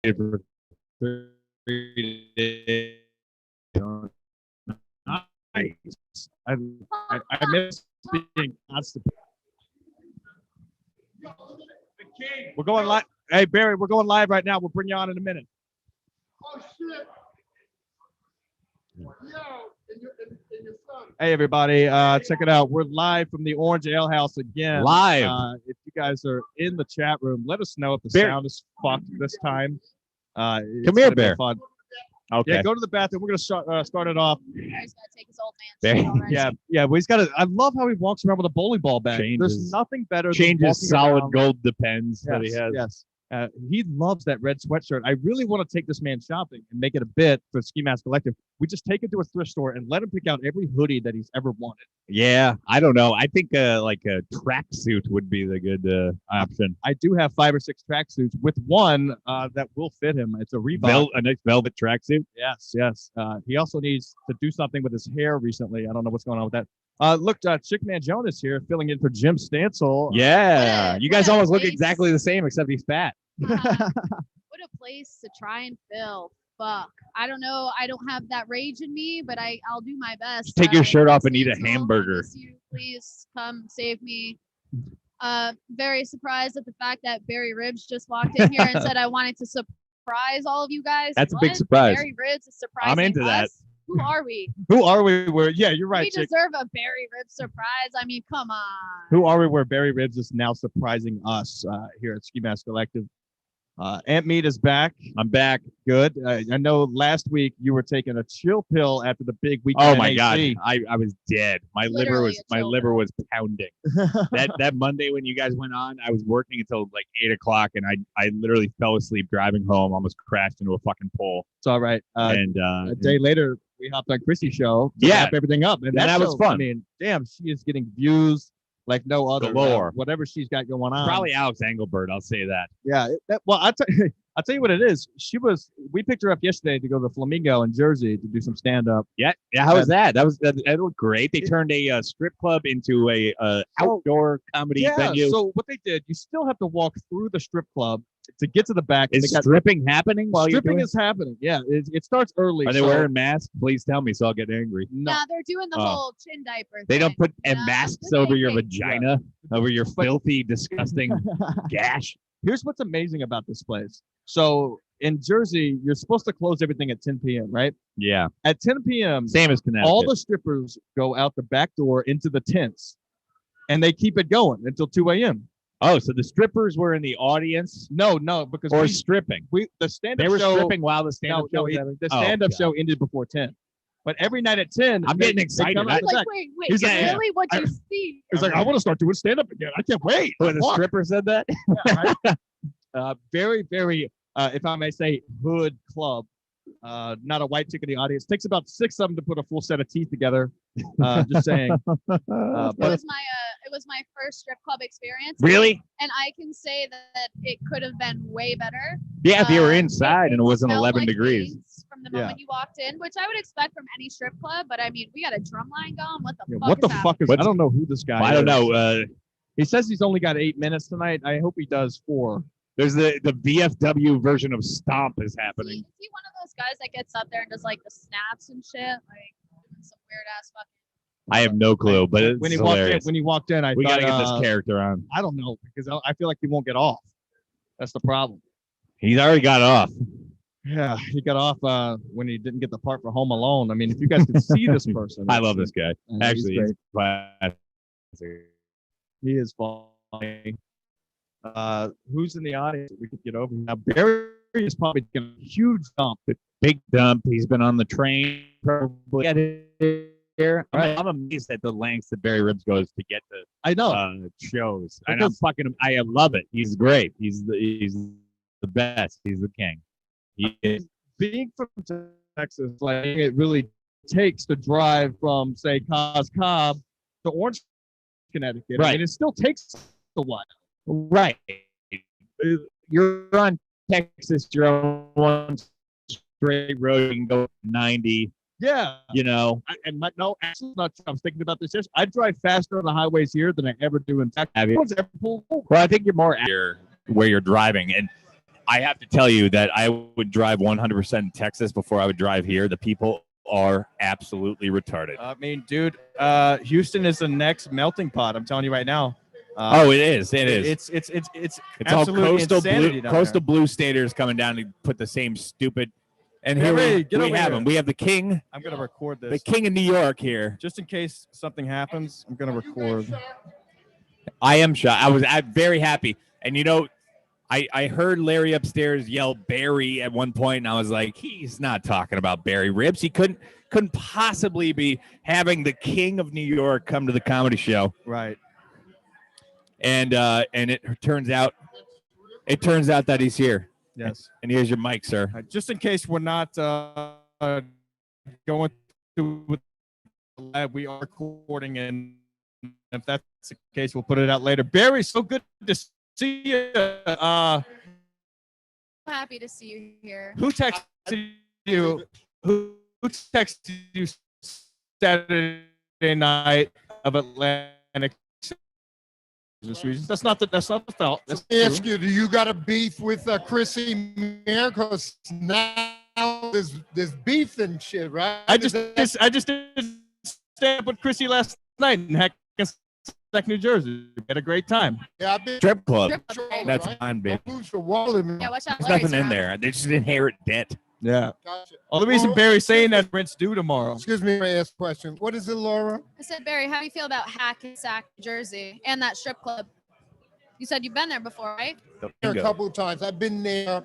for 3 days. Nice. I miss being constipated. We're going live. Hey, Barry, we're going live right now. We'll bring you on in a minute. Oh, shit. Yo, and your son. Hey, everybody. Check it out. We're live from the Orange Alehouse again. Live. If you guys are in the chat room, let us know if the Bear. sound is fucked this time. Come here, Bear. Fun. Okay. Yeah, go to the bathroom. We're going to start it off. He's got to take his old man shit already. Yeah. Well, he's got I love how he walks around with a bowling ball bag. There's Changes- nothing better Changes than walking solid around. gold depends that he has. Yes. He loves that red sweatshirt. I really want to take this man shopping and make it a bit for Ski Mask Collective. We just take it to a thrift store and let him pick out every hoodie that he's ever wanted. Yeah, I don't know. I think like a tracksuit would be the good option. I do have 5 or 6 tracksuits with one that will fit him. It's a Reebok. A nice velvet tracksuit. Yes. He also needs to do something with his hair recently. I don't know what's going on with that. Look, Chickman Jonas here filling in for Jim Stansel. Yeah, you guys what a almost look place. exactly the same except he's fat. What a place to try and fill. Fuck. I don't know. I don't have that rage in me, but I'll do my best. Just take your shirt off and eat a Stansel, I hamburger. miss you. Please come save me. Very surprised at the fact that Barry Ribs just walked in here and said I wanted to surprise all of you guys. That's a big What? surprise. Barry Ribs is surprising I'm into that. us? Who are we? Who are we? Yeah, you're right, We Chick. deserve a Barry Ribs surprise. I mean, come on. Who are we where Barry Ribs is now surprising us here at Ski Mask Collective? Ant Meat is back. I'm back. Good. I know last week you were taking a chill pill after the big weekend. Oh in my god, AC. I was dead. My Literally a chill liver was pounding. that Monday when you guys went on, I was working until like 8 o'clock, and I literally fell asleep driving home, almost crashed into a fucking pole. It's all right. And A day later, we hopped on Chrissy's show to Yeah. wrap everything up, and that was show, fun. I mean, damn, she is getting views like no other. Galore. Whatever she's got going on. probably Alex Engelbert, I'll say that. Yeah. I'll tell you what it is. We picked her up yesterday to go to the Flamingo in Jersey to do some stand up. Yeah. How was that? That looked great. They turned a strip club into a outdoor comedy venue. So what they did, you still have to walk through the strip club to get to the back. Is stripping happening while you're stripping doing is happening. Yeah, it starts early. Are they so- wearing masks? Please tell me so I'll get angry. No. Nah, they're doing the Oh. whole chin diaper. They don't thing. put Yeah, masks they're over your making- vagina, over your filthy, disgusting gash. Here's what's amazing about this place. So in Jersey, you're supposed to close everything at 10 p.m., right? Yeah. At 10 p.m., Same as Connecticut. all the strippers go out the back door into the tents, and they keep it going until 2 a.m. Oh, so the strippers were in the audience No, because or we stripping? the stand-up They were show, stripping while the stand-up show was happening? the Oh, stand-up God. show ended before 10. But every night at 10, I'm getting excited. come out the Like, back. wait, He's like, really? What you see? It's like, I want to start doing stand-up again. I can't wait. When the Fuck. stripper said that? Yeah, right? Very, very, if I may say, hood club. Not a white chick in the audience. Takes about 6 of them to put a full set of teeth together. Just saying. It But was my first strip club experience. Really? And I can say that it could have been way better. Yeah, if you were Um, inside and it wasn't smelled 11 like degrees. beans from the Yeah. moment you walked in, which I would expect from any strip club. But I mean, we got a drum line going. What the fuck? what the is fuck is? What's- I don't know who this guy. I don't is. know. He says he's only got 8 minutes tonight. I hope he does 4. There's the VFW version of Stomp is happening. Is he one of those guys that gets up there and does like the snaps and shit, like doing some weird ass fucking? I have no clue, but it's When he hilarious. walked in, I We thought, got to get this character on. I don't know because I feel like he won't get off. That's the problem. He's already got off. Yeah, he got off when he didn't get the part for Home Alone. I mean, if you guys could see this person, I love this guy. he's Actually, great. he's classic. He is funny. Who's in the audience? We could get over now. Barry is probably getting a huge dump. Big dump. He's been on the train probably get here. I'm amazed at the lengths that Barry Ribs goes to get to I know. shows. And I love it. He's great. He's the best. He's the king. He is. Being from Texas, like it really takes to drive from say Cobb to Orange, Connecticut. Right. I mean, it still takes a while. Right. You're on Texas. You're on one straight road. You can go 90. Yeah. You know. No, actually, not true. I was thinking about this. I drive faster on the highways here than I ever do in Texas. Have you? No one's ever pulled over. Well, I think you're more here where you're driving, and I have to tell you that I would drive 100% in Texas before I would drive here. The people are absolutely retarded. I mean, dude, Houston is the next melting pot. I'm telling you right now. Oh, it is. It is. It's all absolute coastal insanity blue, down coastal there. blue staters coming down to put the same stupid. And Hey, here Ray, get we over have here. him. We have the king, I'm gonna record the this king of New York here. just in case something happens. I'm gonna record. I am shocked. I'm very happy. And you know, I heard Larry upstairs yell Barry at one point, and I was like, he's not talking about Barry Ribs. He couldn't possibly be having the king of New York come to the comedy show. Right. And it turns out that he's here. Yes. And here's your mic, sir. Just in case we're not going through with the lab, we are recording, and if that's the case, we'll put it out later. Barry, so good to see you. Happy to see you here. Who texted you? Who texted you Saturday night of Atlantic regions? That's not the fault. That's Let me ask you, do you got a beef with Chrissy Mayer? Because now there's beef and shit, right? I just did stand up with Chrissy last night in Hackensack, New Jersey. We had a great time. Yeah, I've been Strip club. Strip That's right? fine, baby. Don't lose your wallet, man. Yeah, watch out. There's Larry's nothing in around. there. They just inherit debt. Yeah. Gotcha. All the reason Well, Barry's saying that rent's due tomorrow. Excuse me, I ask a question. What is it, Laura? I said, Barry, how do you feel about Hackensack, New Jersey, and that strip club? You said you've been there before, right? The There a bingo. couple of times. I've been there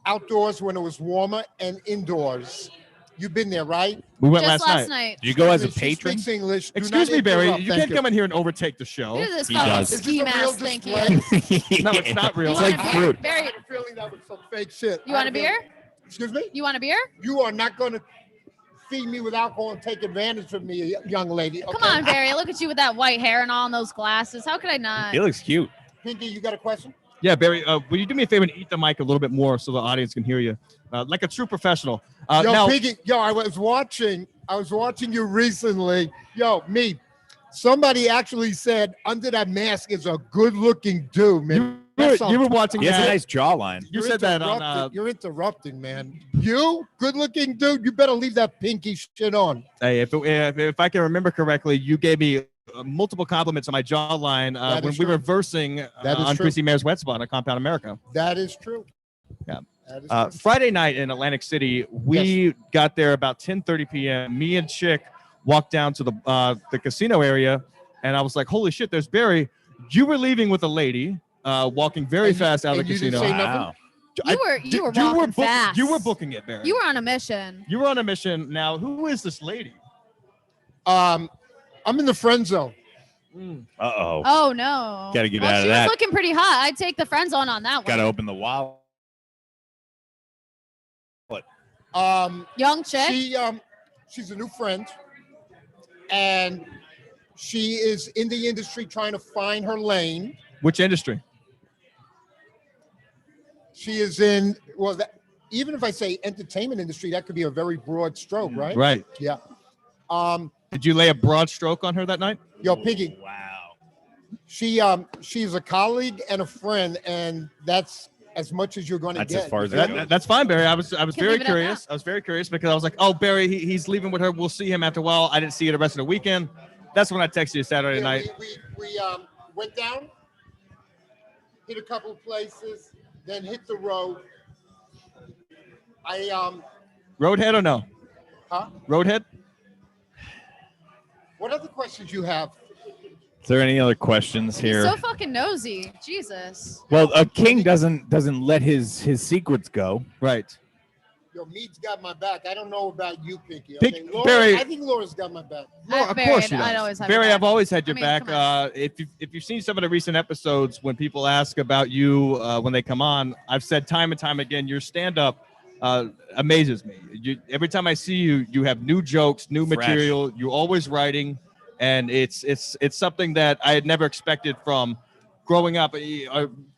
outdoors when it was warmer and indoors. You've been there, right? We went Just last night. night. Do you go as a She patron? speaks English. Do Excuse not me, Barry. interrupt. You Thank can't come in here and overtake the show. Look at this He fucking does. Is this ski a real mask. Thank you. display? No, it's not real. You It's want like a beer? fruit. Barry, I have a feeling that was some fake shit. you want a beer? Excuse me? You want a beer? You are not going to feed me with alcohol and take advantage of me, young lady. Come okay? on, Barry. Look at you with that white hair and all in those glasses. How could I not? He looks cute. Pinky, you got a question? Yeah, Barry, will you do me a favor and eat the mic a little bit more so the audience can hear you, like a true professional? Yo, Now, Pinky, I was watching you recently. Yo, me. Somebody actually said under that mask is a good-looking dude, man. you were watching He has a that. nice jawline. You said that on. You're interrupting, man. You, good-looking dude, you better leave that pinky shit on. Hey, if I can remember correctly, you gave me multiple compliments on my jawline That when is we true. were versing That is on true. Chrissy Mayer's Wet Spot on Compound America. That is true. Yeah. That is true. Friday night in Atlantic City, we got there about 10:30 p.m. Me and Chick walked down to the casino area, and I was like, "Holy shit, there's Barry!" You were leaving with a lady, walking very And you- fast out of and the you didn't casino. say nothing? Wow. You were walking fast. You were booking it, Barry. You were on a mission. You were on a mission. Now, who is this lady? I'm in the friend zone. Uh-oh. Oh no. Gotta get well, out of she that. was looking pretty hot. I'd take the friend zone on that Got to one. open the wallet. Young chick. She's a new friend, and she is in the industry trying to find her lane. Which industry? She is in even if I say entertainment industry, that could be a very broad stroke, right? Right. Yeah. Did you lay a broad stroke on her that night? Yo, Piggy, Wow. she's a colleague and a friend, and that's as much as you're going to That's get. as far as it That- goes. that's fine, Barry. I was Can very leave it at curious. I was very curious because I was like, "Oh, Barry, he's leaving with her. We'll see him after a while." I didn't see you the rest of the weekend. That's when I texted you Saturday Yeah, night. we went down, hit a couple of places, then hit the road. Roadhead or no? Huh? Roadhead? What other questions you have? Is there any other questions He's here? so fucking nosy. Jesus. Well, a king doesn't let his secrets go. Right. Yo, Mead's got my back. I don't know about you, Pinky. Barry- I think Laura's got my back. Of Barry, course you I'd does. always have Barry, your I've back. always had your I mean, back. come on. If you've seen some of the recent episodes when people ask about you when they come on, I've said time and time again, your stand-up amazes me. Every time I see you, you have new jokes, new Fresh. material. You're always writing, and it's something that I had never expected from growing up.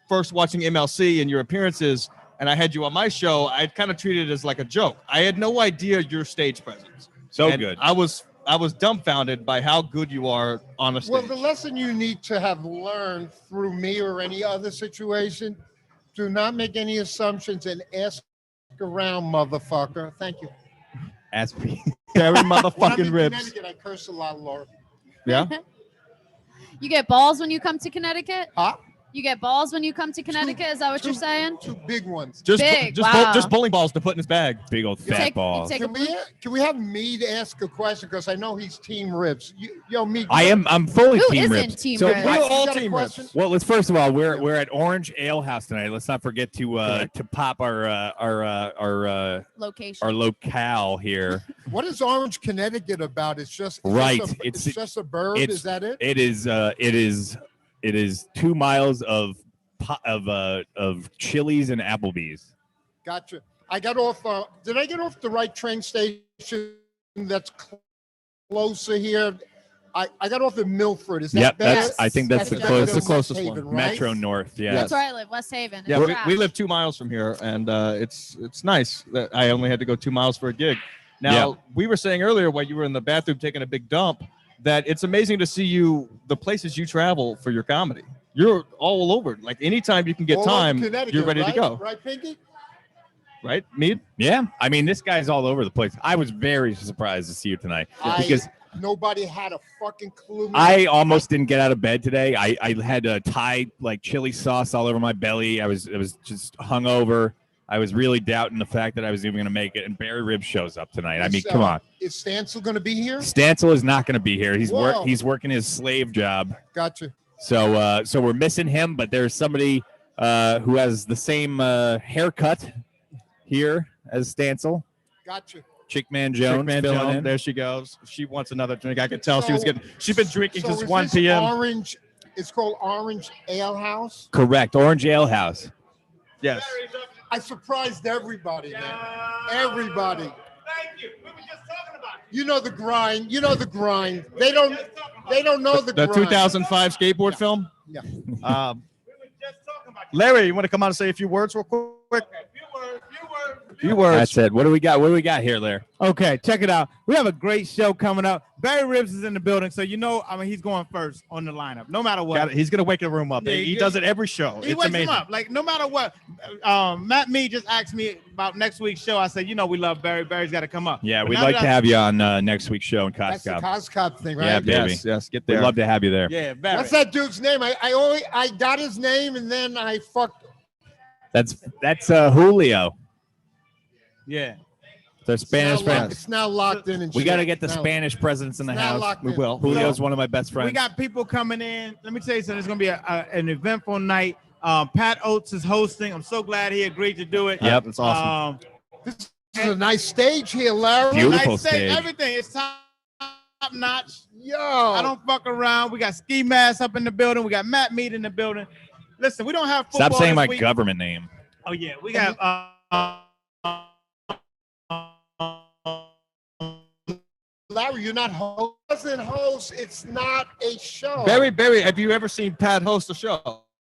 First watching MLC and your appearances, and I had you on my show. I kind of treated it as like a joke. I had no idea your stage presence. So And good. I was dumbfounded by how good you are on a stage. Well, the lesson you need to have learned through me or any other situation Do not make any assumptions and ask around, motherfucker. Thank you. Ask me. Barry When I'm motherfucking in Ribs. Connecticut, I curse a lot, Laura. Yeah. You get balls when you come to Connecticut? Huh? You get balls when you come to Connecticut? Is that what you're saying? 2 big ones. Just Big, wow. just bowling balls to put in his bag. Big old You fat take- you balls. take- Can we have Mead ask a question? Because I know he's Team Ribs. Yo, Mead. I'm fully Who team isn't Ribs. Team So Ribs? You We're all got a team question? Ribs. well, let's first of all we're at Orange Alehouse tonight. Let's not forget to pop our Location. locale here. What is Orange, Connecticut about? It's just Right. It's just a burb. it's- Is that it? It is 2 miles of Chili's and Applebee's. Gotcha. I got off. Did I get off the right train station? That's closer here. I got off at Milford. Is that Yep, bad? I think that's the closest- West closest Haven, one. right? Metro North. Yeah. That's where I live, West Haven. Yeah, It's we trash. live 2 miles from here, and it's nice that I only had to go 2 miles for a gig. Now, we were saying earlier while you were in the bathroom taking a big dump that it's amazing to see the places you travel for your comedy. You're all over. Like anytime you can get All over time, Connecticut, you're ready right? to go. Right, Pinky? Right, Mead? Yeah. I mean, this guy's all over the place. I was very surprised to see you tonight because Nobody had a fucking clue. I almost didn't get out of bed today. I had Thai like chili sauce all over my belly. I was just hungover. I was really doubting the fact that I was even going to make it. And Barry Ribs shows up tonight. I mean, come on. Is Stancil going to be here? Stancil is not going to be here. He's Whoa. he's working his slave job. Gotcha. So we're missing him. But there's somebody who has the same haircut here as Stancil. Gotcha. Chickman Jones. Man filling Jones, in. there she goes. She wants another drink. I could tell she's been drinking So since is 1 this p.m. Orange. It's called Orange Alehouse. Correct. Orange Alehouse. Yes. I surprised everybody. Man. Everybody. Thank you. We were just talking about it. You know the grind. You know the grind. They don't know the The grind. 2005 skateboard film. Yeah. Um, We were just talking about it. Larry, you want to come on and say a few words real quick? Okay, few words. Few words. That's it. What do we got? What do we got here, Larry? Okay, check it out. We have a great show coming up. Barry Ribs is in the building, so he's going first on the lineup, no matter what. He's gonna wake the room up. Yeah, he he does it every show. He It's wakes amazing. him up, like no matter what. Matt Mee just asked me about next week's show. I said, we love Barry. Barry's got to come up. Yeah, But we'd now like that to have you on next week's show in That's the Costco. Coscop thing, right? Yeah, baby. Yes, get We'd there. love to have you there. Yeah, Barry. What's that dude's name? I got his name and then I fucked. That's Julio. Yeah. The Spanish friend. It's now locked in. And We shit. got to get the Now- Spanish presence in the it's now house. locked We in. will. Julio's one of my best friends. We got people coming in. Let me tell you something. It's going to be an eventful night. Pat Oates is hosting. I'm so glad he agreed to do it. Yep. That's awesome. This is a nice stage here, Larry. Beautiful I say stage. everything. It's top notch. Yo. I don't fuck around. We got Ski Mask up in the building. We got Matt Mead in the building. Listen, we don't have football. Stop saying this my week. government name. Oh yeah, we got. Larry, you're not host. Doesn't host. It's not a show. Barry, have you ever seen Pat host a show?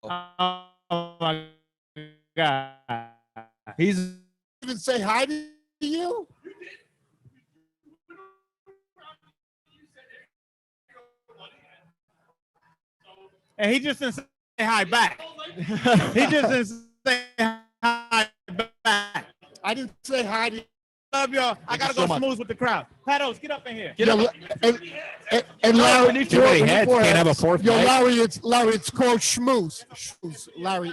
Oh my god. He's Even say hi to you. And he just didn't say hi back. He just didn't say hi back. I didn't say hi to you. Love y'all. I gotta you so go much. smooth with the crowd. Pat Oates, get up in here. Yo, and Larry, need too many heads. Can't have a fourth Yo, mic. Larry, it's called schmooze. Schmooze. Larry.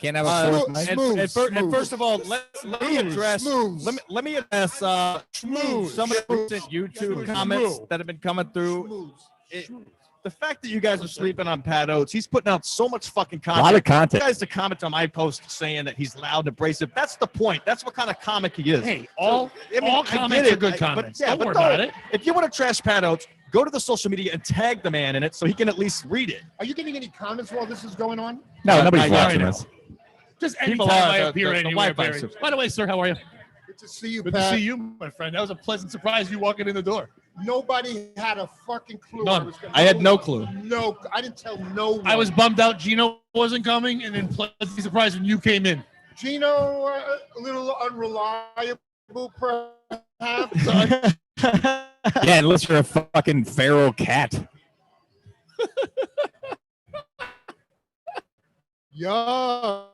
Can't have a Uh, fourth Smooth. mic. and first of all, let me address Smooth. let me address some of the recent YouTube comments that have been coming through. The fact that you guys are sleeping on Pat Oates, he's putting out so much fucking A content. lot of You content. guys to comment on my post saying that he's loud and abrasive. That's the point. That's what kind of comic he is. Hey, all I mean, I comments get it, are good but comments. yeah, Don't but worry don't- about it. If you want to trash Pat Oates, go to the social media and tag the man in it so he can at least read it. Are you getting any comments while this is going on? No, nobody's I watching know. this. Just People anytime are, I the- appear the anywhere, Wi-Fi Barry. system. By the way, sir, how are you? Good to see you, Good Pat. to see you, my friend. That was a pleasant surprise you walking in the door. Nobody had a fucking clue. None. I had no clue. No, I didn't tell no one. I was bummed out Gino wasn't coming, and then pleasantly surprised when you came in. Gino, a little unreliable, perhaps. Yeah, unless you're a fucking feral cat. Yo.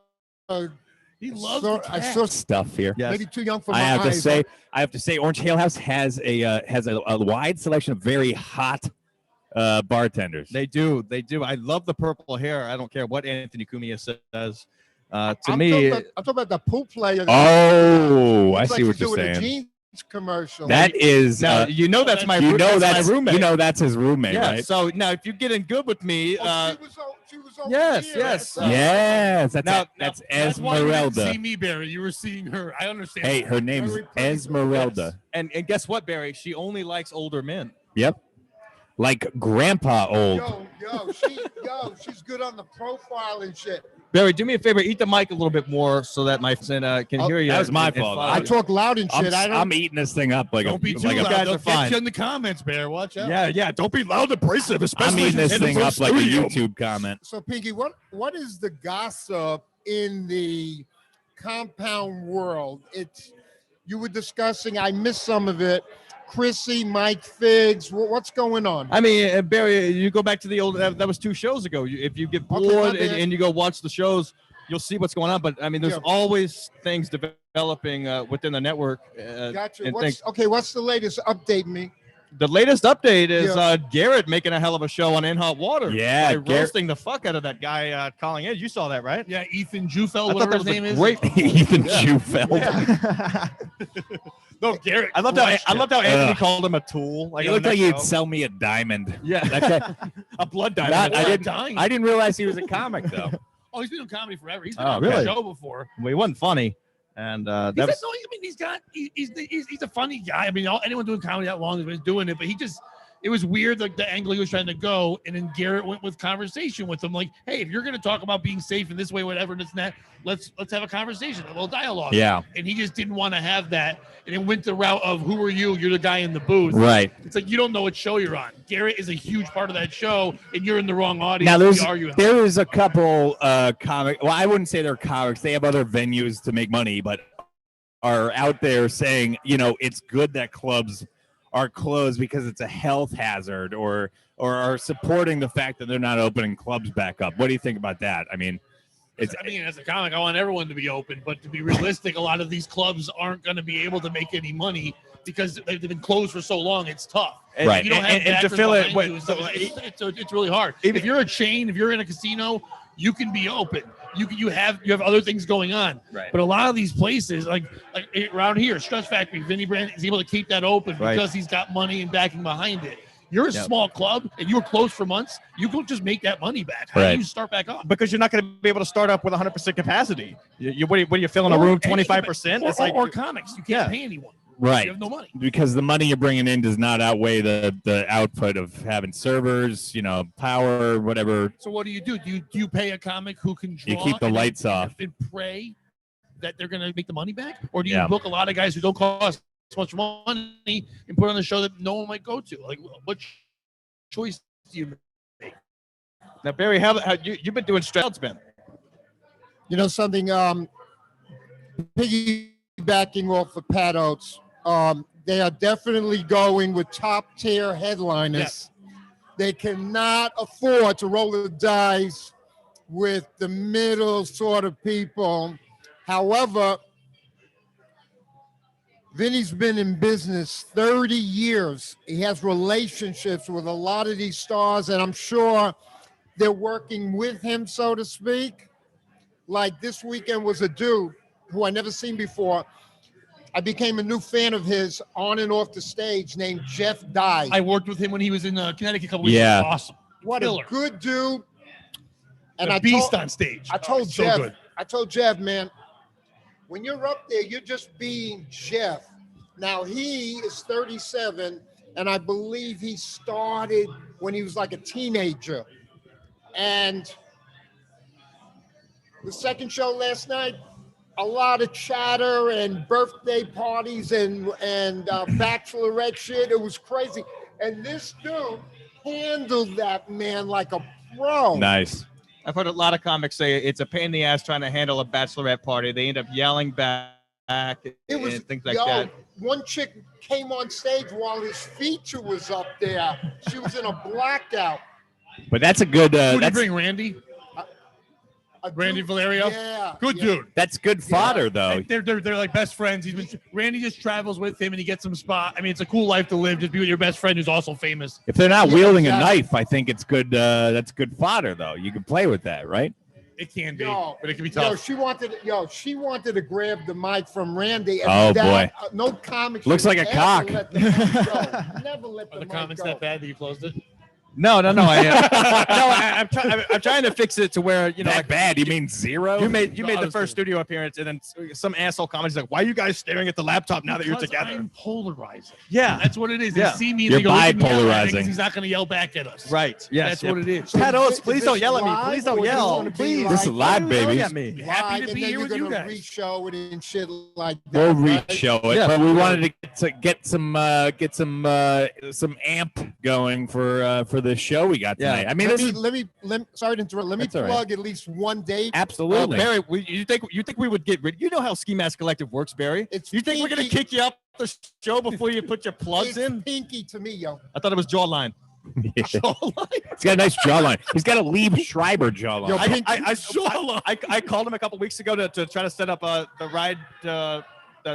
He loves so, the I cat. saw Stuff here. Yes. maybe too young for I my have to eyes. say, Orange Alehouse has a wide selection of very hot bartenders. They do. I love the purple hair. I don't care what Anthony Cumia says. To I'm me, talking about the pool player. Oh, I Looks see like what he's you're doing a saying. jeans commercial. That is, now you know that's my roommate. You know that's his roommate, Yeah. right? So now, if you get in good with me, she was over yes, here. yes. Yes, that's Now- that's That's why you didn't Esmeralda. see me, Barry. You were seeing her. I understand. Hey, her name's Very pretty. Esmeralda. and guess what, Barry? She only likes older men. Yep, like Grandpa old. She's good on the profile and shit. Barry, do me a favor, eat the mic a little bit more so that my friend can hear you. that was my and fault. follow I you. talk loud and shit. I'm eating this thing up like Don't be too like loud. guys They'll are get fine. you in the comments, Bear. Watch out. Yeah. Don't be loud and abrasive, I'm especially eating this in the thing up like a studio. YouTube comment. So, Pinky, what is the gossip in the compound world? You were discussing. I missed some of it. Chrissy, Mike Figs. What's going on? I mean, Barry, you go back to the old. That was 2 shows ago. If you get Okay, bored my bad. and you go watch the shows, you'll see what's going on. But I mean, there's Yeah. always things developing within the network. Gotcha. And What's the latest? Update me. the latest update is Yeah. Garrett making a hell of a show on In Hot Water. Yeah, by Garrett- roasting the fuck out of that guy calling in. You saw that, right? Yeah, Ethan Jufeld, I thought whatever that his was a name is. great. Ethan Yeah. Schufeld. No, Garrett. I loved how Anthony Ugh. called him a tool. He on looked that like he'd show. sell me a diamond. Yeah, That guy, a blood diamond. I didn't realize he was a comic though. Oh, he's been doing comedy forever. He's been Oh, on really? the show before. Well, he wasn't funny, and that He's, was, no, I mean, he's a funny guy. I mean, anyone doing comedy that long has been doing it, but it was weird the angle he was trying to go, and then Garrett went with conversation with him, like, hey, if you're going to talk about being safe in this way, whatever, and this and that, let's have a conversation, a little dialogue. Yeah. And he just didn't want to have that, and it went the route of who are you? You're the guy in the booth. Right. It's like you don't know what show you're on. Garrett is a huge part of that show, and you're in the wrong audience. Now arguing. there is a couple comic. Well, I wouldn't say they're comics. They have other venues to make money, but are out there saying, it's good that clubs are closed because it's a health hazard, or are supporting the fact that they're not opening clubs back up. What do you think about that? I mean, as a comic, I want everyone to be open, but to be realistic, a lot of these clubs aren't going to be able to make any money because they've been closed for so long. It's tough. Right. You don't have and to backers fill it, behind you and stuff. It's really hard. If you're a chain, if you're in a casino, you can be open. You have other things going on. Right. But a lot of these places, like around here, Stress Factory, Vinny Brand is able to keep that open Right. because he's got money and backing behind it. You're a Yep. small club and you were closed for months. You can just make that money back. How Right. do you start back up? because you're not going to be able to start up with 100% capacity. What are you filling a room 25%? It's like or comics. You can't Yeah. pay anyone. right. You have no money. Because the money you're bringing in does not outweigh the output of having servers, power, whatever. So what do? Do you pay a comic who can draw? You keep the and lights off. and pray that they're going to make the money back, or do you Yeah. book a lot of guys who don't cost so much money and put on a show that no one might go to? Like, what choice do you make? now, Barry, how you've been doing Stroud's been? You know something? Piggybacking off of Pat Oates, they are definitely going with top tier headliners. They cannot afford to roll the dice with the middle sort of people. However, Vinny's been in business 30 years. He has relationships with a lot of these stars, and I'm sure they're working with him, so to speak. Like this weekend was a dude who I never seen before. I became a new fan of his on and off the stage named Jeff Dye. I worked with him when he was in Connecticut a couple weeks Yeah. ago. Awesome. What Killer. a good dude. And A I beast told, on stage. I told so Jeff, good. man, when you're up there, you're just being Jeff. Now he is 37, and I believe he started when he was like a teenager. And the second show last night, a lot of chatter and birthday parties and bachelorette shit. It was crazy. And this dude handled that man like a pro. Nice. I've heard a lot of comics say it's a pain in the ass trying to handle a bachelorette party. They end up yelling back It was and things like that. One chick came on stage while his feature was up there. She was in a blackout. But that's a good. Who did you That's bring, Randy? Randy Valerio. Yeah. Good yeah. dude. That's good fodder, though. And they're like best friends. Randy just travels with him and he gets some spot. I mean, it's a cool life to live. Just be with your best friend who's also famous. If they're not Yeah, wielding exactly. a knife, I think it's good. That's good fodder, though. You can play with that, right? It can be, Yo, but it can be Yo, tough. she wanted to grab the mic from Randy. And Oh, that, no comics. Looks should like a ever cock. let the mic go. Never let Are the the mic comments go. that bad that you closed it? No. I'm trying to fix it to where That like, bad? You mean zero? You made No, I the was first kidding. studio appearance, and then some asshole comments like, "Why are you guys staring at the laptop now that you're Because together?" I'm polarizing. Yeah, That's what it is. Yeah. They see me and You're they go, "Look at me yell at him," bipolarizing. because he's not going to yell back at us. right. Yes, That's what it is. Pat Is Oates, this please don't yell at me. live, Please or don't do you yell. wanna be Please. This is live, Don't yell baby. at me. Happy to and be then here you're with you gonna guys. re-show it and shit like that. We'll right? re-show it, Yeah. but we wanted to get some amp going for the show we got Yeah. tonight. I mean, Let this me, is let me, let me, sorry to interrupt. Let me That's all right. plug at least one date. absolutely. Barry, you think we would get rid? You know how Ski Mask Collective works, Barry. It's You think we're gonna pinky- kick you up the show before you put your plugs It's in? pinky to me, yo. I thought it was jawline. He's got a nice jawline. He's got a Liev Schreiber jawline. Yo, I called him a couple weeks ago to try to set up the ride the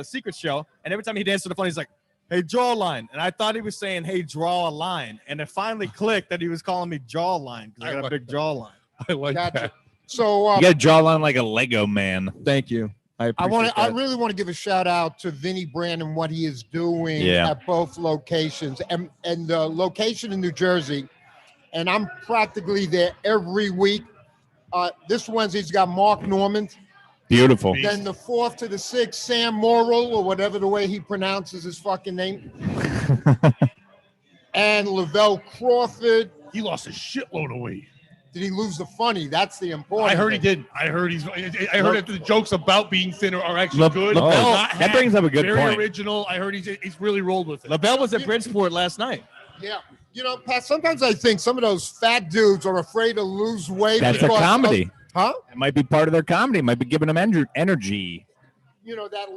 secret show, and every time he'd answer the phone, he's like, "Hey, jawline," and I thought he was saying, "Hey, draw a line," and it finally clicked that he was calling me jawline because I got a big jawline. I like Gotcha. that. So You got a jawline like a Lego man. Thank you. I really want to give a shout out to Vinny Brandon, what he is doing Yeah. at both locations, and the location in New Jersey. And I'm practically there every week. This Wednesday's got Mark Norman. Beautiful. Beast. Then the 4th to the 6th, Sam Morrill, or whatever the way he pronounces his fucking name. And Lavelle Crawford. He lost a shitload of weight. Did he lose the funny? That's the important. I heard he thing. did. I heard that the jokes about being thinner are actually La- good. Oh, Not that hack, brings up a good very point. original. I heard he's really rolled with it. LaBelle was at Bridgeport last night. Yeah. You know, Pat, sometimes I think some of those fat dudes are afraid to lose weight. That's a because comedy. of- huh? It might be part of their comedy. It might be giving them energy. You know, that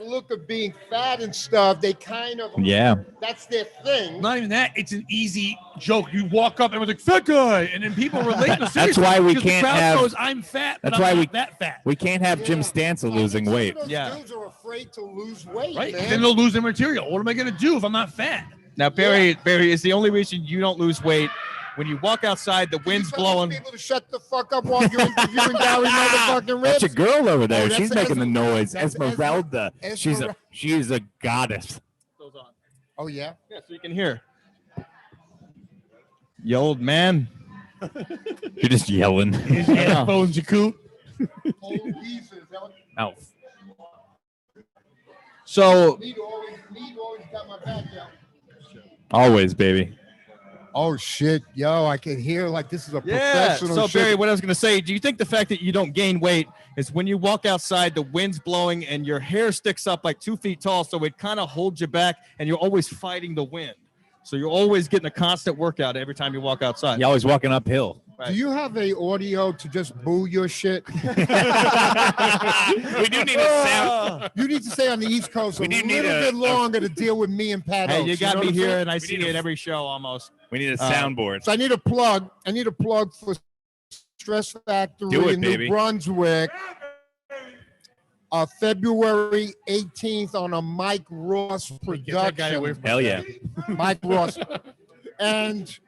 look of being fat and stuff, they kind of, Yeah. that's their thing. Not even that. It's an easy joke. You walk up and everyone's like, "Fat guy," and then people relate. No, That's seriously, why we because the can't crowd have- goes, "I'm fat," but that's I'm why not we- that fat. We can't have Jim Yeah. Stanza I losing think weight. Some of those Yeah. dudes are afraid to lose weight, Right? man. Then they'll lose their material. What am I going to do if I'm not fat? Now, Barry is the only reason you don't lose weight. When you walk outside, the Can you wind's tell blowing. these people to shut the fuck up while you're interviewing Gary motherfucking That's Ribs. a girl over there. that's She's making the noise. that's Esmeralda. Esmeralda. She's a goddess. Oh yeah. Yeah, so you can hear. You old man. You're just yelling. His headphones, you cool. Old geezers. Oh, So Need always got my back, yo. always, baby. Oh shit, yo! I can hear like this is a yeah. professional. So shit. Barry, what I was gonna say, do you think the fact that you don't gain weight is when you walk outside, the wind's blowing and your hair sticks up like 2 feet tall, so it kind of holds you back, and you're always fighting the wind. So you're always getting a constant workout every time you walk outside. You're always walking uphill. Do you have a audio to just boo your shit? We do need a sound. You need to stay on the East Coast a We do little need bit longer to deal with me and Pat. Hey, Oates, you got know me what I'm here, saying? and I We see need it a- every show almost. We need a soundboard. So I need a plug. For Stress Factory Do it, in baby. New Brunswick. February 18th on a Mike Ross Get that guy away production. from Hell yeah. Mike Ross. And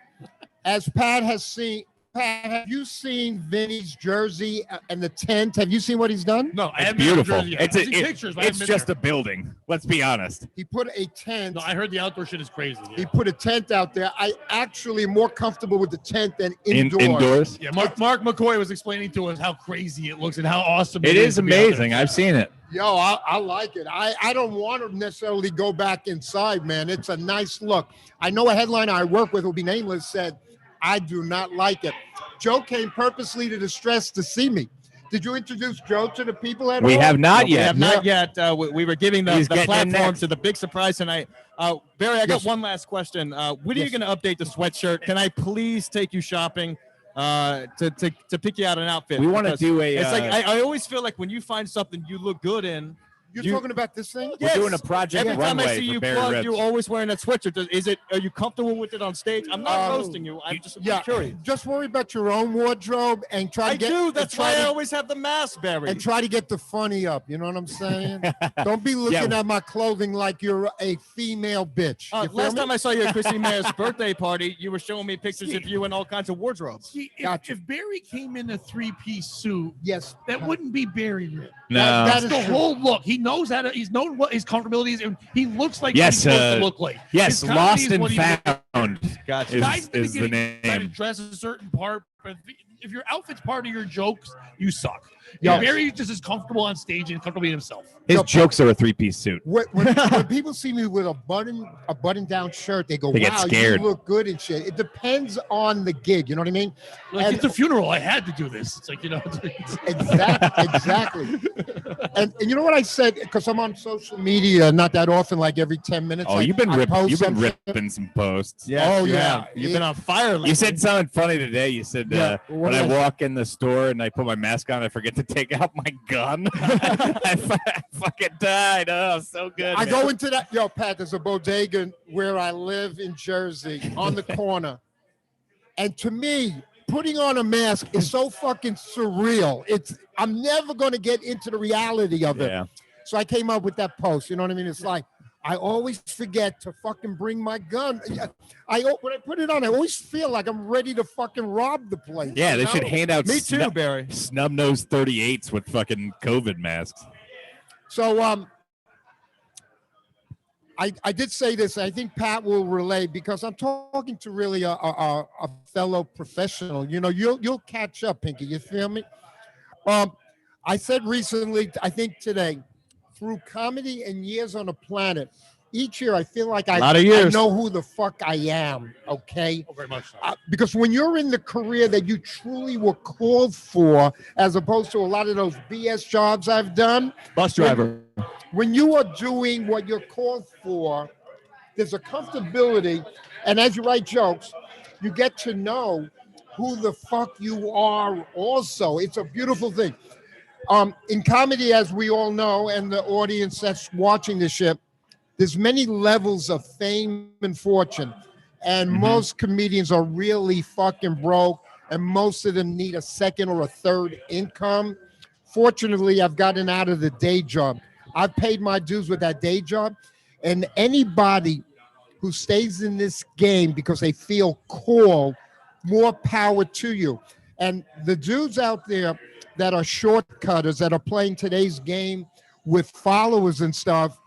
as Pat has seen, Pat, have you seen Vinny's jersey and the tent? Have you seen what he's done? No, I It's haven't been to beautiful. Jersey yet. It's I've seen pictures, but I it's haven't been just a building. Let's be honest. He put a tent. there. No, I heard the outdoor shit is crazy. He Yeah, put a tent out there. I actually am more comfortable with the tent than indoors. Indoors. yeah. Mark McCoy was explaining to us how crazy it looks and how awesome It is to be out there. amazing. I've seen it. Yo, I like it. I don't want to necessarily go back inside, man. It's a nice look. I know a headliner I work with, who'll be nameless, said, I do not like it. Joe came purposely to the Stress to see me. Did you introduce Joe to the people at We all? have not We yet. have not yet. We were giving the He's getting in platform next. to the big surprise tonight. Barry, I got Yes. one last question. When are you Yes. going to update the sweatshirt? Can I please take you shopping to pick you out an outfit? We wanna Because do a, It's like I always feel like when you find something you look good in, You're You- talking about this thing? We're doing a Project Every time I Runway see for you Barry plug, Ribs. you're always wearing that sweatshirt. Are you comfortable with it on stage? I'm not roasting you. I'm just curious. Just worry about your own wardrobe and try to I get. do. and That's try why I to- always have the mask, Barry. And try to get the funny up. You know what I'm saying? Don't be looking at my clothing like you're a female bitch. You feel Last me? time I saw you at Chrissy Mayer's birthday party, you were showing me pictures of you in all kinds of wardrobes. See, Gotcha. if Barry came in a 3-piece suit, Yes. that wouldn't be Barry Ribs. No. that That's is the true. whole look. He knows how to. He's known what his comfortability is, and he looks like Yes, what he's supposed to look like. Yes, His comedy Lost is and what he- Found Gotcha. Guys in is the beginning try to name. dress a certain part, but if your outfit's part of your jokes, you suck. Yes. Barry just is comfortable on stage and comfortable being himself. His jokes are a 3-piece suit. When people see me with a button down shirt, they go, They get "Wow, scared. you look good and shit." It depends on the gig. You know what I mean? Like And- it's a funeral. I had to do this. It's like Exactly. And you know what I said? Because I'm on social media not that often, like every 10 minutes. Oh, I- you've been I ripping. post You've been something. ripping some posts. Yes, Oh, you yeah. have. You've been on fire lately. You said something funny today. You said Yeah, when I walk in the store and I put my mask on, I forget to take out my gun. I fucking died. Oh, so good. I man. go into that. Yo, Pat, there's a bodega where I live in Jersey on the corner. And to me, putting on a mask is so fucking surreal. I'm never going to get into the reality of it. Yeah. So I came up with that post. You know what I mean? It's like, I always forget to fucking bring my gun. When I put it on, I always feel like I'm ready to fucking rob the place. Yeah, you they know? should hand out Me too, Barry. snub nose 38s with fucking COVID masks. So I did say this. I think Pat will relate because I'm talking to really a fellow professional. You know, you'll catch up, Pinky. You feel me? I said recently, I think today, through comedy and years on the planet, each year I feel like I know who the fuck I am. Okay. very much so. Because when you're in the career that you truly were called for, as opposed to a lot of those BS jobs I've done, Bus driver. when you are doing what you're called for, there's a comfortability. And as you write jokes, you get to know who the fuck you are also. It's a beautiful thing. In comedy, as we all know, and the audience that's watching this shit, there's many levels of fame and fortune. And most comedians are really fucking broke, and most of them need a second or a third income. Fortunately, I've gotten out of the day job. I've paid my dues with that day job. And anybody who stays in this game because they feel called, more power to you. And the dudes out there that are shortcutters, that are playing today's game with followers and stuff,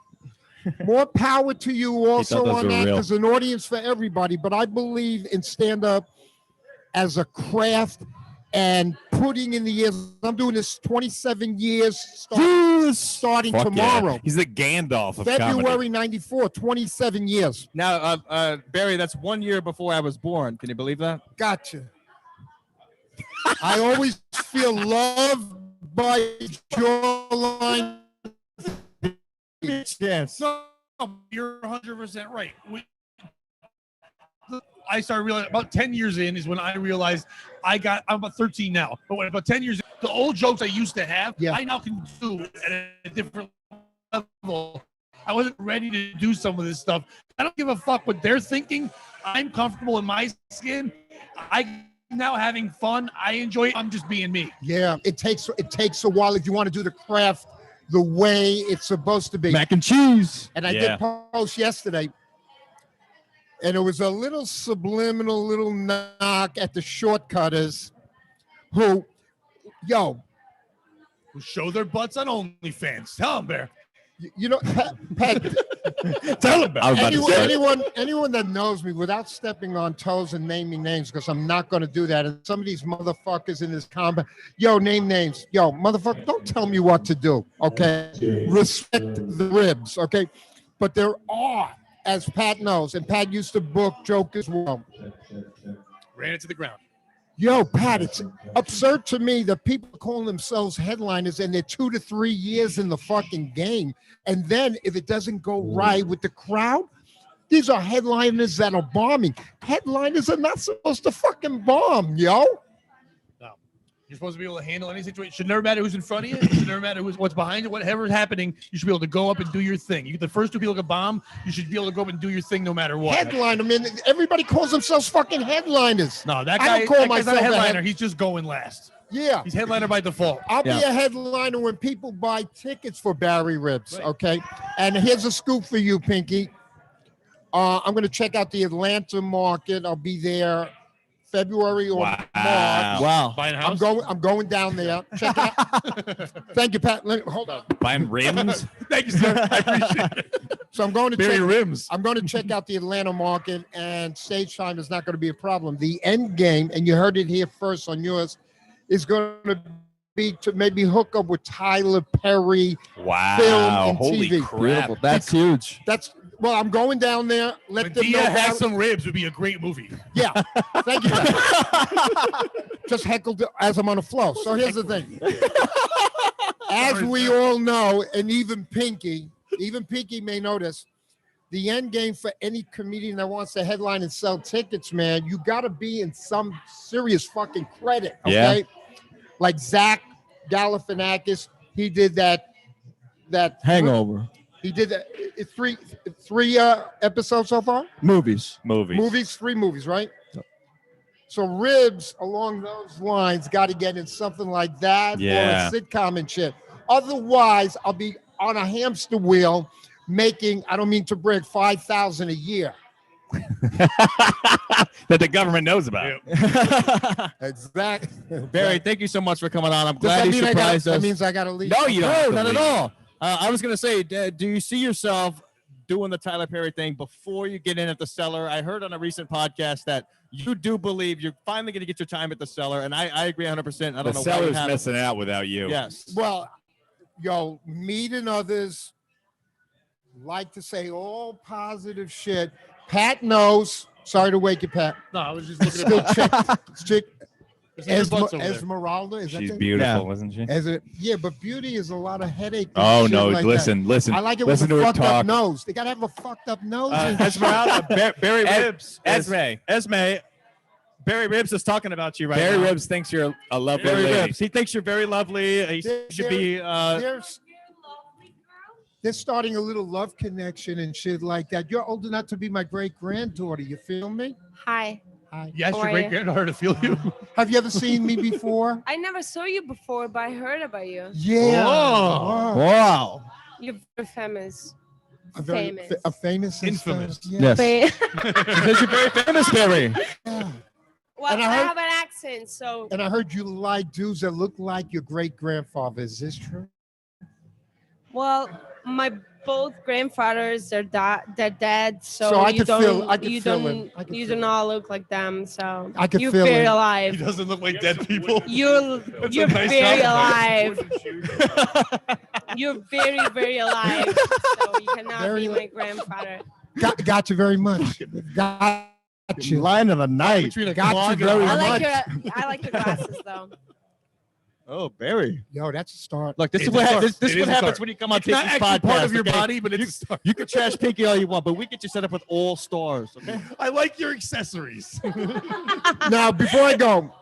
more power to you also those on were that. real. There's an audience for everybody, but I believe in stand-up as a craft and putting in the years. I'm doing this 27 years starting Fuck tomorrow. yeah. He's the Gandalf of comedy. February 94, 27 years. Now, Barry, that's 1 year before I was born. Can you believe that? Gotcha. I always feel loved by jawline. Chance. So you're 100% right. I started realizing about 10 years in is when I realized I'm about 13 now, but when about 10 years in, the old jokes I used to have, I now can do at a different level. I wasn't ready to do some of this stuff. I don't give a fuck what they're thinking. I'm comfortable in my skin. I'm now having fun. I enjoy it. I'm just being me. Yeah, it takes a while if you want to do the craft the way it's supposed to be. Mac and cheese. And I did post yesterday, and it was a little subliminal little knock at the shortcutters who show their butts on OnlyFans. Tell them, Bear. You know, Pat, tell them, Bear. anyone that knows me without stepping on toes and naming names, because I'm not going to do that. And some of these motherfuckers in this combat, name names. Motherfucker, don't tell me what to do, okay? Respect the ribs, okay? But there are, as Pat knows, and Pat used to book joke as well. Ran it to the ground. Pat, it's absurd to me that people call themselves headliners and they're 2 to 3 years in the fucking game. And then if it doesn't go right with the crowd, these are headliners that are bombing. Headliners are not supposed to fucking bomb, No. You're supposed to be able to handle any situation. Should never matter who's in front of you. It should never matter what's behind you. Whatever's happening, you should be able to go up and do your thing. You get the first 2 people to bomb. You should be able to go up and do your thing no matter what. Headline. I mean, everybody calls themselves fucking headliners. No, that I guy. don't call That guy's not a myself a headliner. He's just going last. Yeah. He's headliner by default. I'll be a headliner when people buy tickets for Barry Ribs, okay? And here's a scoop for you, Pinky. I'm going to check out the Atlanta market. I'll be there February or March. Wow. Buying a house. I'm going down there. Check it out. Thank you, Pat. Hold on. Buying rims. Thank you, sir. I appreciate it. So I'm going to Barry check. Rims. I'm going to check out the Atlanta market, and stage time is not going to be a problem. The end game, and you heard it here first on yours, is going to be to maybe hook up with Tyler Perry. Wow. Film and Holy TV. crap. Beautiful. That's huge. Well, I'm going down there. Let them Medea know. has some ribs would be a great movie. Yeah. Thank you. Just heckled as I'm on the flow. So here's the thing. As we all know, and even Pinky may know this, the end game for any comedian that wants to headline and sell tickets, man, you got to be in some serious fucking credit, okay? Yeah. Like Zach Galifianakis, he did that Hangover. He did that. It's three episodes so far. Movies. 3 movies, right? So Ribs along those lines got to get in something like that Yeah. or a sitcom and shit. Otherwise, I'll be on a hamster wheel making, I don't mean to brag, $5,000 a year. That the government knows about. Exactly. Barry, thank you so much for coming on. I'm Does glad that you mean surprised us. that means I got to leave? No, you don't. have No, to not at leave. all. I was gonna say, do you see yourself doing the Tyler Perry thing before you get in at the Cellar? I heard on a recent podcast that you do believe you're finally gonna get your time at the Cellar, and I agree 100%. I don't The know seller's why missing out without you. Yes. Well, yo, me and others like to say all positive shit. Pat knows. Sorry to wake you, Pat. No, I was just looking Still at check. There's some good butts over there. Esmeralda, is She's that beautiful, isn't she? Yeah, but beauty is a lot of headache. and Oh shit no! like Listen. that. I like it with Listen a to her fucked up talk. nose. They gotta have a fucked up nose. Esmeralda, Barry Ribs. Esme. Barry Ribs is talking about you right Barry now. Ribs thinks you're a lovely Barry lady. Ribs. He thinks you're very lovely. He should be. They're starting a little love connection and shit like that. You're old enough to be my great granddaughter. You feel me? Hi. Hi. Yes, How your are great you? granddaughter to feel you. Have you ever seen me before? I never saw you before, but I heard about you. Yeah. Oh. Wow. You're very famous. A very Famous. a famous, and Infamous. stuff. Yeah. Yes. Fa- Because you're very famous, Barry. Yeah. well, And I, I heard- have an accent, so And I heard you like dudes that look like your great grandfather. Is this true? well, my both grandfathers are they're dead, so, So I you could don't feel- I could you feel don't him. I could you feel do not look like them. So I could you're feel very him. He alive. doesn't look like dead people. You're That's a you're nice very compliment. alive. You're very alive. So you cannot Very be li- my grandfather. Got you very much. Got you. Line of the night. Between a Got you clog and very a- I like your glasses though. Oh, Barry. Yo, that's a start. Look, this It's is what a start. this It is is what a happens start. when you come on It's not Pinky's actually podcast. part of your okay? body, but it's a start. You can trash Pinky all you want, but we get you set up with all stars. Okay. I like your accessories. Now, before I go,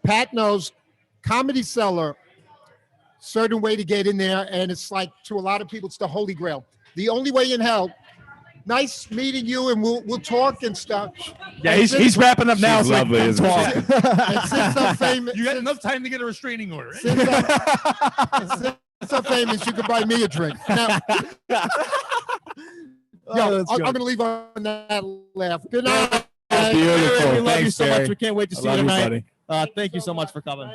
Pat knows Comedy Cellar, certain way to get in there, and it's like to a lot of people, it's the holy grail. The only way in hell. Nice meeting you, and we'll talk and stuff. Yeah, And he's wrapping up now. She's so I lovely, can isn't talk. she? And since I'm famous, You got enough time to get a restraining order. Right? since I'm famous, you can buy me a drink. Now, yo, I'm gonna leave on that laugh. Good night. Beautiful. We love you Thanks, so Barry. much. We can't wait to I see you love you, tonight. buddy. Thank you so much for coming.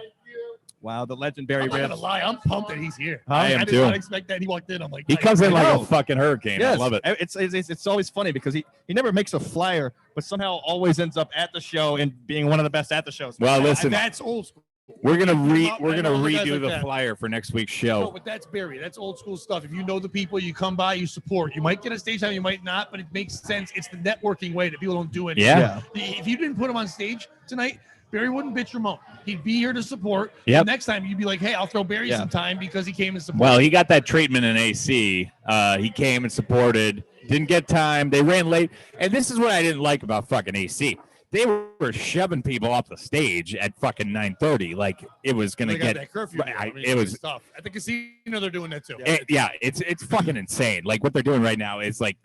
Wow, the legend Barry I'm not gonna Ribs. lie, I'm pumped that he's here. I am did too. not expect that. He walked in. I'm like, He comes in like know. a fucking hurricane. Yes. I love it. It's always funny because he never makes a flyer, but somehow always ends up at the show and being one of the best at the shows. Well, listen, that's old school. we're gonna I know the guys redo like the that. flyer for next week's No, show. but that's Barry. That's old school stuff. If you know the people, you come by, you support. You might get a stage time, you might not, but it makes sense. It's the networking way that people don't do it. Yeah. If you didn't put him on stage tonight, Barry wouldn't bitch or moan. He'd be here to support. Yep. The next time you'd be like, hey, I'll throw Barry Yeah. some time because he came and supported. Well, he got that treatment in AC. He came and supported. Didn't get time. They ran late. And this is what I didn't like about fucking AC. they were shoving people off the stage at fucking 9:30. Like it was gonna They got get. that curfew. Right, I mean, it was tough. At the casino, they're doing that too. it's fucking insane. Like what they're doing right now is like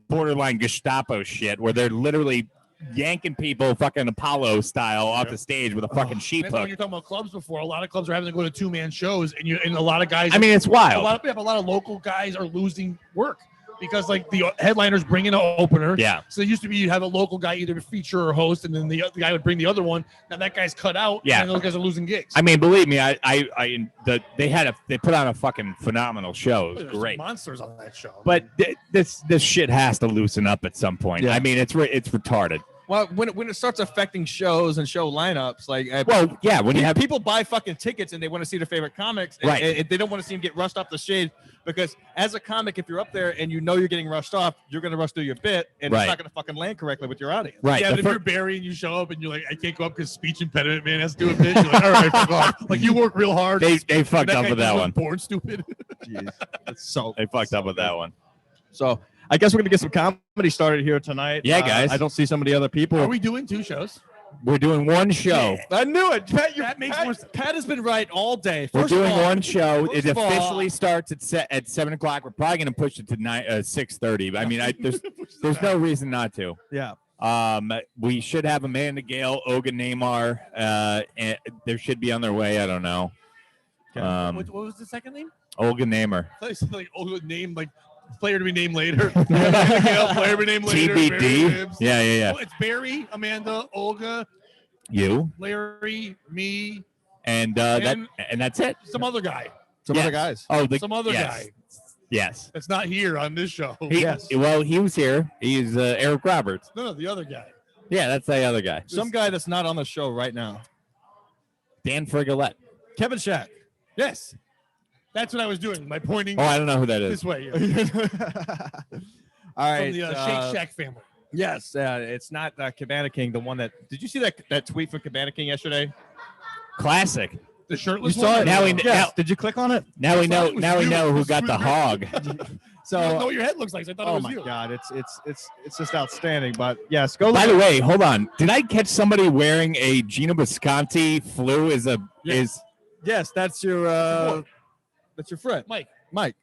borderline Gestapo shit, where they're literally yanking people fucking Apollo style off the stage with a fucking sheep Remember when hook. you're talking about clubs before, a lot of clubs are having to go to 2-man shows, and a lot of guys. I mean, it's wild. A lot of local guys are losing work because like the headliners bring in an opener. Yeah. So it used to be you'd have a local guy either feature or host, and then the guy would bring the other one. Now that guy's cut out. Yeah. And those guys are losing gigs. I mean, believe me, they put on a fucking phenomenal show. It was There's great. monsters on that show. But this shit has to loosen up at some point. Yeah. I mean, it's retarded. Well, when it starts affecting shows and show lineups, like when you have people buy fucking tickets and they want to see their favorite comics, Right. and they don't want to see them get rushed off the stage, because as a comic, if you're up there and you know you're getting rushed off, you're going to rush through your bit, and Right. it's not going to fucking land correctly with your audience. right. Yeah, the but if fir- you're Barry and you show up and you're like, I can't go up because speech impediment man has to do a bit. You're like, all right, fuck off. Like you work real hard. they fucked That up guy with just that was one. Born stupid. Jeez, that's so. They fucked up with that one. So I guess we're gonna get some comedy started here tonight. Yeah, guys. I don't see some of the other people. Are we doing 2 shows? We're doing one show. I knew it. That makes more sense. Pat has been right all day. We're First of doing all- one show. It first of all- officially starts at 7 o'clock. We're probably gonna push it to 6:30. I mean, there's no reason not to. Yeah. We should have Amanda Gale, Olga Neymar. And there should be on their way. I don't know. What was the second name? Olga Neymar. I thought you said like name like player to be named later. Player to be named later. Barry TBD. Ribs. Yeah. Oh, it's Barry, Amanda, Olga, You Larry, me, and And- that's it. some other guy. Some Yes. other guys. Oh, Some other yes. guy Yes. that's not here on this show. Well, he was here. He's Eric Roberts. No, the other guy. Yeah, that's the other guy. Some guy that's not on the show right now. Dan Frigolette. Kevin Shack. Yes. That's what I was doing. My pointing Oh, I don't know who that is. this way. Yeah. All right. From the Shake Shack family. Yes, it's not Cabana King. The one that did you see that tweet from Cabana King yesterday? Classic. The shirtless You saw one? it? Now we- Yes. now- Did you click on it? Now we know. it was Now we you. know It who was got the you. hog. I don't know So, what your head looks like. So I thought it oh was my you. god, it's just outstanding. But yes, go. By look the at- way, hold on. Did I catch somebody wearing a Gino Bisconti flu? yes, that's your friend, Mike.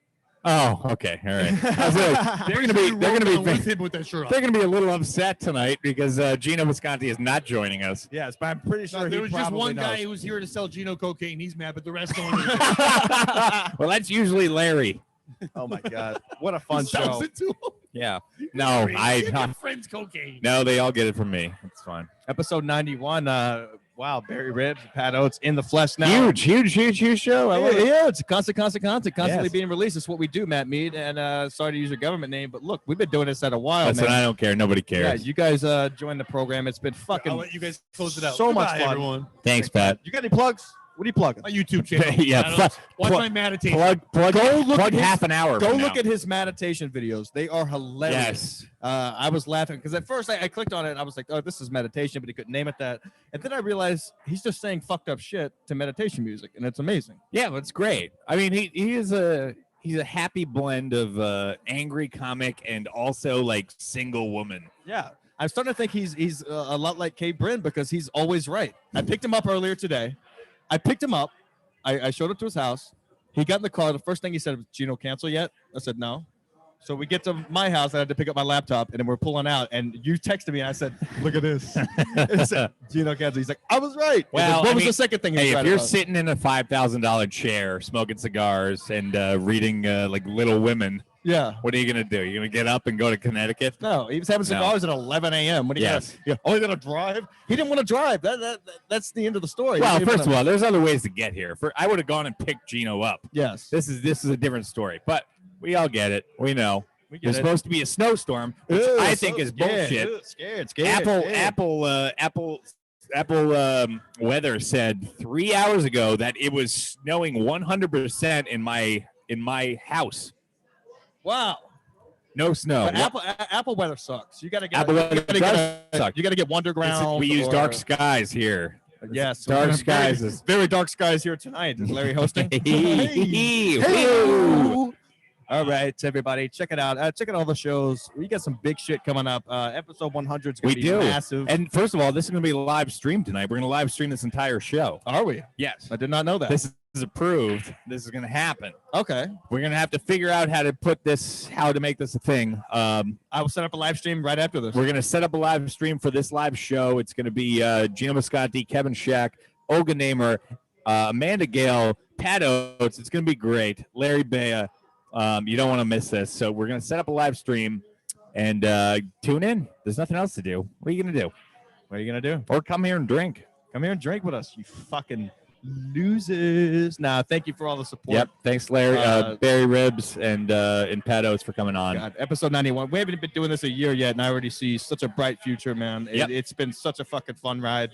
Oh, okay, all right. I was like, they're with that shirt on. gonna be a little upset tonight because Gino Bisconti is not joining us. Yes, but I'm pretty sure There he was just probably one guy knows. who was here to sell Gino cocaine. He's mad, but the rest don't. Well, that's usually Larry. Oh my god, what a fun sells show! it to him. Yeah. No, Give your friends cocaine. no, they all get it from me. It's fine. Episode 91. Wow, Barry Ribs, Pat Oates in the flesh now. Huge show. I love it. Yeah, it's constantly Yes. being released. It's what we do, Matt Mead. And sorry to use your government name, but look, we've been doing this at a while, Listen, man. I don't care. Nobody Yeah, cares. you guys joined the program. It's been fucking I'll let you guys close it out. so much Goodbye, fun. everyone. Thanks, Pat. You got any plugs? What are you plugging? My YouTube channel. Yeah, I don't know. Watch plug- my meditation. Plug Go look plug at half an hour. Go from look now. at his meditation videos. They are hilarious. Yes. I was laughing because at first I clicked on it and I was like, oh, this is meditation, but he couldn't name it that. And then I realized he's just saying fucked up shit to meditation music, and it's amazing. Yeah, that's great. I mean, he's a happy blend of angry comic and also like single woman. Yeah. I'm starting to think he's a lot like Kate Bryn because he's always right. I picked him up earlier today. I picked him up. I showed up to his house. He got in the car. The first thing he said was, Gino, cancel yet? I said, no. So we get to my house. I had to pick up my laptop, and then we're pulling out. And you texted me, and I said, look at this. It said, Gino, cancel. He's like, I was right. Well, what I was mean, the second thing he Hey, was if right you're about? sitting in a $5,000 chair, smoking cigars and reading like Little Women, Yeah. what are you gonna do? You're gonna get up and go to Connecticut? No, he was having No. cigars at 11 a.m. What do you Yes. got? Oh, you got to drive? He didn't want to drive. That's the end of the story. Well, He didn't first of wanna- all, there's other ways to get here. I would have gone and picked Gino up. yes. This is a different story, but we all get it. We know. We get There's it. supposed to be a snowstorm, which Ugh, I so think is scared. bullshit. Ugh, scared. Apple weather said 3 hours ago that it was snowing 100% in my house. Wow. No snow. But Apple weather sucks. You got to get. Apple weather does suck. You got to get Wonderground. We use or- dark skies here. Yes, Dark we're skies Very, is- very dark skies here tonight. Is Larry hosting? Hey. Hey. All right, everybody, check it out. Check out all the shows. We got some big shit coming up. Episode 100 is going We to be do. massive. And first of all, this is going to be live streamed tonight. We're going to live stream this entire show. Are we? Yes. I did not know that. This is approved. This is going to happen. Okay. We're going to have to figure out how to make this a thing. I will set up a live stream right after this. We're going to set up a live stream for this live show. It's going to be Gino Biscotti, Kevin Shack, Olga Namer, Amanda Gale, Pat Oates. It's going to be great. Larry Bea. You don't want to miss this. So we're going to set up a live stream and tune in. There's nothing else to do. What are you going to do? What are you going to do? Or come here and drink. Come here and drink with us, you fucking losers. Nah, thank you for all the support. Yep. Thanks, Larry, Barry Ribs, and Pat Oates for coming on. God, episode 91. We haven't been doing this a year yet, and I already see such a bright future, man. Yep. It's been such a fucking fun ride,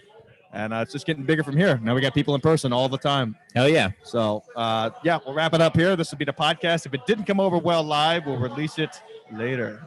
and it's just getting bigger from here. Now we got people in person all the time. Hell yeah. So, yeah, we'll wrap it up here. This will be the podcast. If it didn't come over well live, we'll release it later.